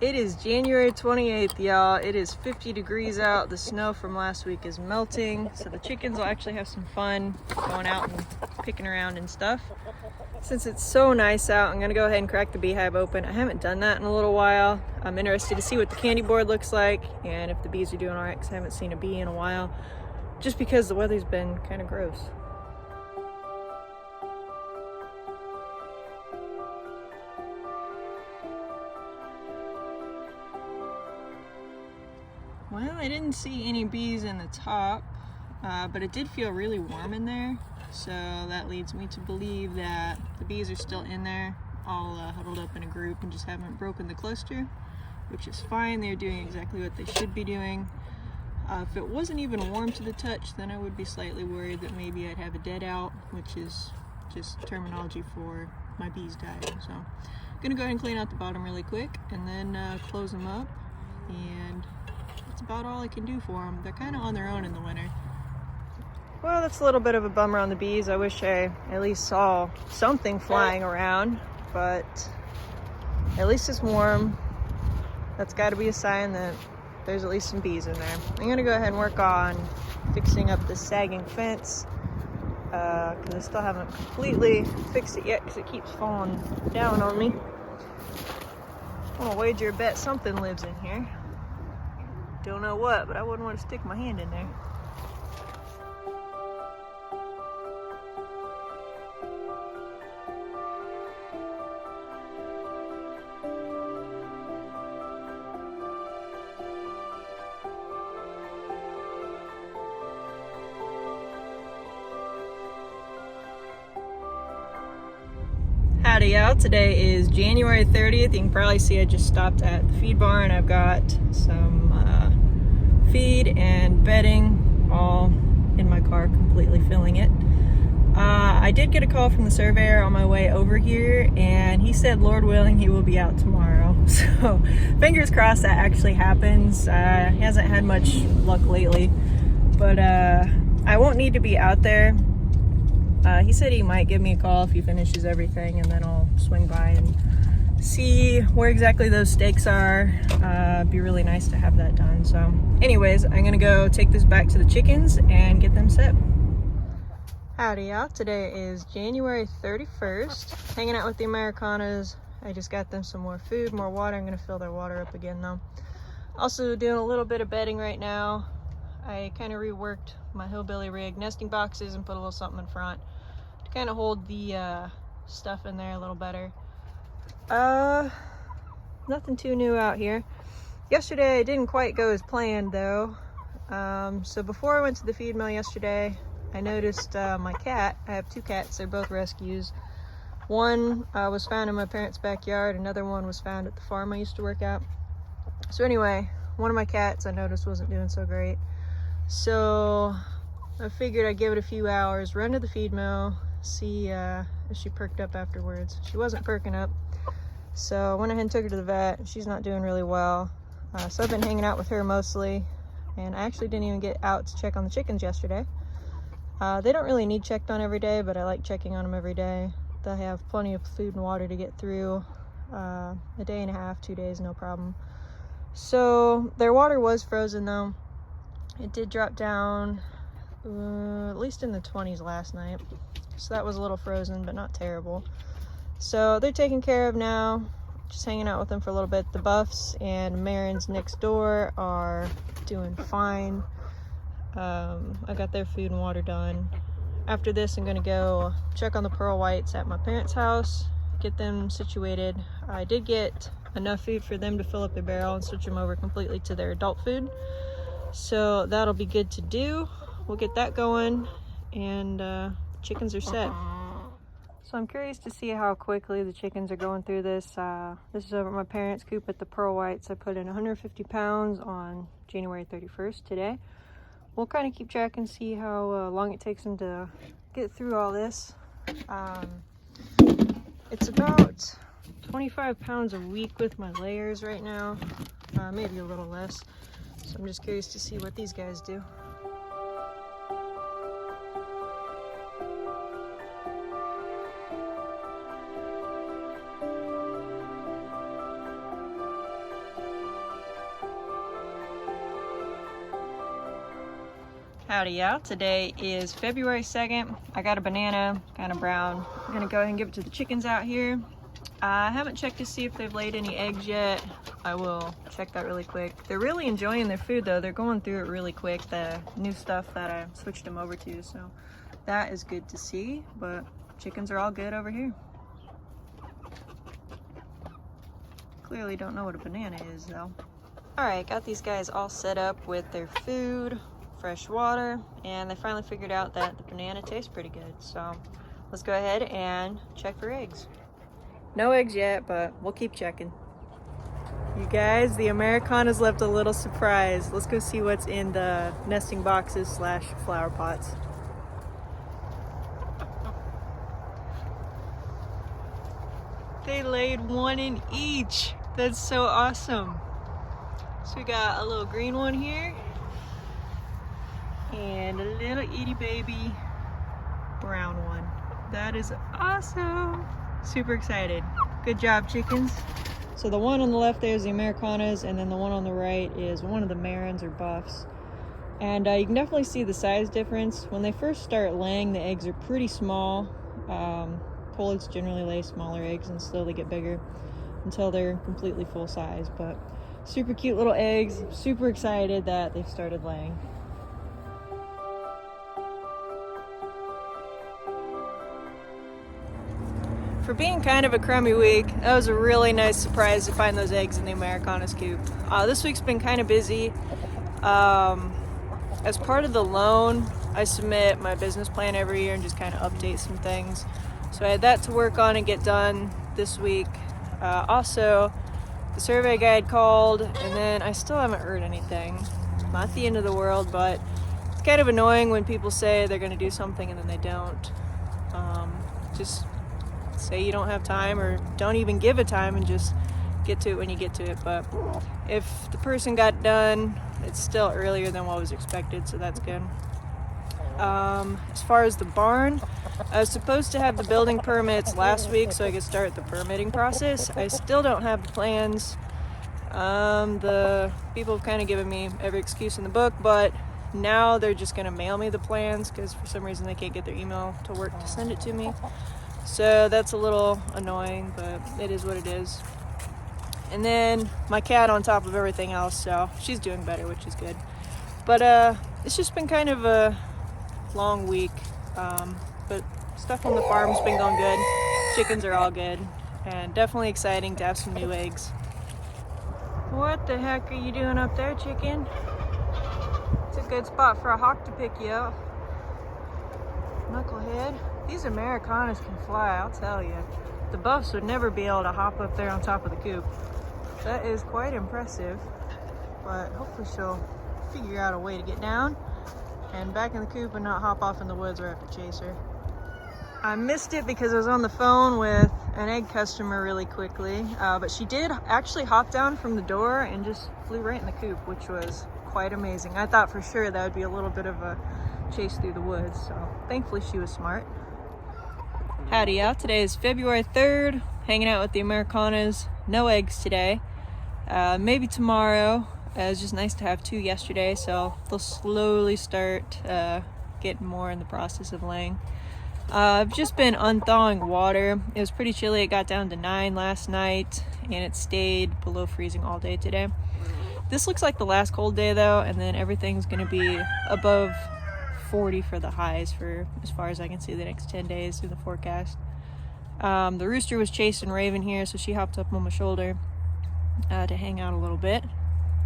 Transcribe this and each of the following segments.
It is January 28th, y'all. It is 50 degrees out. The snow from last week is melting, so the chickens will actually have some fun going out and picking around and stuff. Since it's so nice out, I'm gonna go ahead and crack the beehive open. I haven't done that in a little while. I'm interested to see what the candy board looks like and if the bees are doing all right, because I haven't seen a bee in a while, just because the weather's been kind of gross. Well, I didn't see any bees in the top, but it did feel really warm in there. So that leads me to believe that the bees are still in there, all huddled up in a group and just haven't broken the cluster, which is fine. They're doing exactly what they should be doing. If it wasn't even warm to the touch, then I would be slightly worried that maybe I'd have a dead out, which is just terminology for my bees dying. So I'm gonna go ahead and clean out the bottom really quick and then close them up, and that's about all I can do for them. They're kind of on their own in the winter. Well, that's a little bit of a bummer on the bees. I wish I at least saw something flying around, but at least it's warm. That's got to be a sign that there's at least some bees in there. I'm gonna go ahead and work on fixing up this sagging fence because I still haven't completely fixed it yet because it keeps falling down on me. I'm gonna wager a bet something lives in here. Don't know what, but I wouldn't want to stick my hand in there. Howdy y'all, today is January 30th. You can probably see I just stopped at the feed barn. I've got some feed and bedding all in my car, completely filling it. I did get a call from the surveyor on my way over here, and he said, Lord willing, he will be out tomorrow. So fingers crossed that actually happens. He hasn't had much luck lately, but I won't need to be out there. He said he might give me a call if he finishes everything, and then I'll swing by and see where exactly those stakes are. It'd be really nice to have that done. So anyways, I'm gonna go take this back to the chickens and get them set. Howdy y'all, today is January 31st. Hanging out with the Americanas. I just got them some more food, more water. I'm gonna fill their water up again though. Also doing a little bit of bedding right now. I kind of reworked my hillbilly rig nesting boxes and put a little something in front to kind of hold the stuff in there a little better. Nothing too new out here. Yesterday I didn't quite go as planned though. So before I went to the feed mill yesterday, I noticed my cat. I have two cats, they're both rescues. One was found in my parents' backyard, another one was found at the farm I used to work at. So anyway, one of my cats I noticed wasn't doing so great. So I figured I'd give it a few hours, run to the feed mill, see if she perked up afterwards. She wasn't perking up, so I went ahead and took her to the vet. She's not doing really well. So I've been hanging out with her mostly, and I actually didn't even get out to check on the chickens yesterday. They don't really need checked on every day, but I like checking on them every day. They have plenty of food and water to get through a day and a half, 2 days, no problem. So their water was frozen though. It did drop down at least in the 20s last night, so that was a little frozen but not terrible. So they're taken care of now, just hanging out with them for a little bit. The Buffs and Marins next door are doing fine. I got their food and water done. After this I'm gonna go check on the pearl whites at my parents' house, get them situated. I did get enough food for them to fill up their barrel and switch them over completely to their adult food. So that'll be good to do. We'll get that going, and chickens are set. So I'm curious to see how quickly the chickens are going through this. This is over at my parents' coop at the Pearl Whites. I put in 150 pounds on January 31st today. We'll kind of keep track and see how long it takes them to get through all this. It's about 25 pounds a week with my layers right now, maybe a little less. So I'm just curious to see what these guys do. Howdy y'all, today is February 2nd. I got a banana, kind of brown. I'm gonna go ahead and give it to the chickens out here. I haven't checked to see if they've laid any eggs yet. I will check that really quick. They're really enjoying their food though. They're going through it really quick, the new stuff that I switched them over to, so that is good to see, but chickens are all good over here. Clearly don't know what a banana is though. All right, got these guys all set up with their food, fresh water, and they finally figured out that the banana tastes pretty good. So let's go ahead and check for eggs. No eggs yet, but we'll keep checking. You guys, the Americanas left a little surprise. Let's go see what's in the nesting boxes slash flower pots. They laid one in each. That's so awesome. So we got a little green one here and a little itty baby brown one. That is awesome. Super excited. Good job, chickens. So the one on the left there is the Americanas, and then the one on the right is one of the Marans or Buffs. And you can definitely see the size difference. When they first start laying, the eggs are pretty small. Pullets generally lay smaller eggs and slowly get bigger until they're completely full size. But super cute little eggs. Super excited that they've started laying. For being kind of a crummy week, that was a really nice surprise to find those eggs in the Americanas coop. This week's been kind of busy. As part of the loan, I submit my business plan every year and just kind of update some things. So I had that to work on and get done this week. Also, the survey guide called, and then I still haven't heard anything. Not the end of the world, but it's kind of annoying when people say they're going to do something and then they don't. Just say you don't have time, or don't even give a time and just get to it when you get to it. But if the person got done, it's still earlier than what was expected, so that's good. As far as the barn, I was supposed to have the building permits last week so I could start the permitting process. I still don't have the plans. The people have kind of given me every excuse in the book, but now they're just going to mail me the plans because for some reason they can't get their email to work to send it to me. So that's a little annoying, but it is what it is. And then my cat on top of everything else, so she's doing better, which is good. But it's just been kind of a long week. But stuff on the farm's been going good. Chickens are all good, and definitely exciting to have some new eggs. What the heck are you doing up there, chicken? It's a good spot for a hawk to pick you up. Knucklehead. These Americanas can fly, I'll tell you. The Buffs would never be able to hop up there on top of the coop. That is quite impressive, but hopefully she'll figure out a way to get down and back in the coop and not hop off in the woods or have to chase her. I missed it because I was on the phone with an egg customer really quickly, but she did actually hop down from the door and just flew right in the coop, which was quite amazing. I thought for sure that would be a little bit of a chase through the woods, so thankfully she was smart. Howdy y'all, today is February 3rd, hanging out with the Americanas. No eggs today, maybe tomorrow. It was just nice to have two yesterday, so they'll slowly start getting more in the process of laying. I've just been unthawing water. It was pretty chilly. It got down to 9 last night, and it stayed below freezing all day today. This looks like the last cold day though, and then everything's gonna be above 40 for the highs for as far as I can see the next 10 days through the forecast. The rooster was chasing Raven here, so she hopped up on my shoulder to hang out a little bit,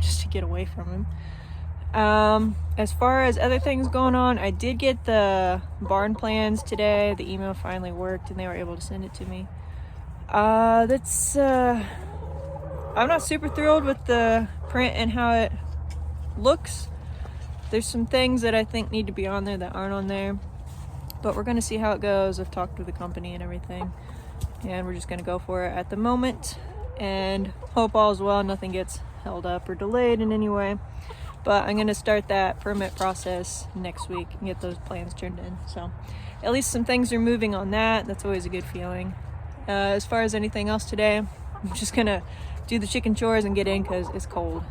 just to get away from him. As far as other things going on, I did get the barn plans today. The email finally worked and they were able to send it to me. I'm not super thrilled with the print and how it looks. There's some things that I think need to be on there that aren't on there, but we're going to see how it goes. I've talked to the company and everything, and we're just going to go for it at the moment and hope all is well, nothing gets held up or delayed in any way. But I'm going to start that permit process next week and get those plans turned in. So at least some things are moving on that. That's always a good feeling. As far as anything else today, I'm just going to do the chicken chores and get in because it's cold.